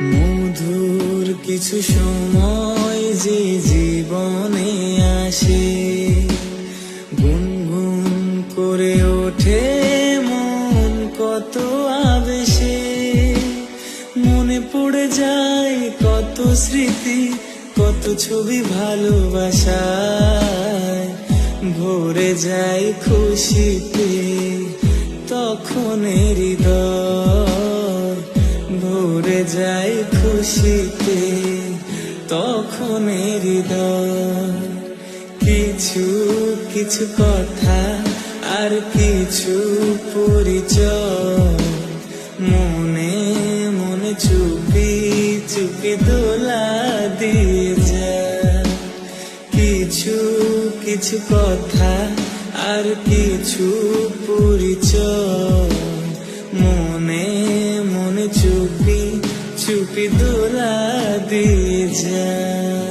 মধুর কিছু সময় যে জীবনে আসে, গুনগুন করে ওঠে মন কত আবেশে। মনে পড়ে যায় কত স্মৃতি, কত ছবি ভালোবাসায়, ভরে যায় খুশিতে তখন হৃদয়, ভরে যায় খুশিতে তখন হৃদয়। কিছু কিছু কথা আর কিছু পরিচয়, মনে মনে চুপি চুপি দোলা দিয়ে যায়। কিছু কিছু কথা আর কিছু পরিচয়, মনে মনে চুপি চুপি দোলা দিয়ে যায়।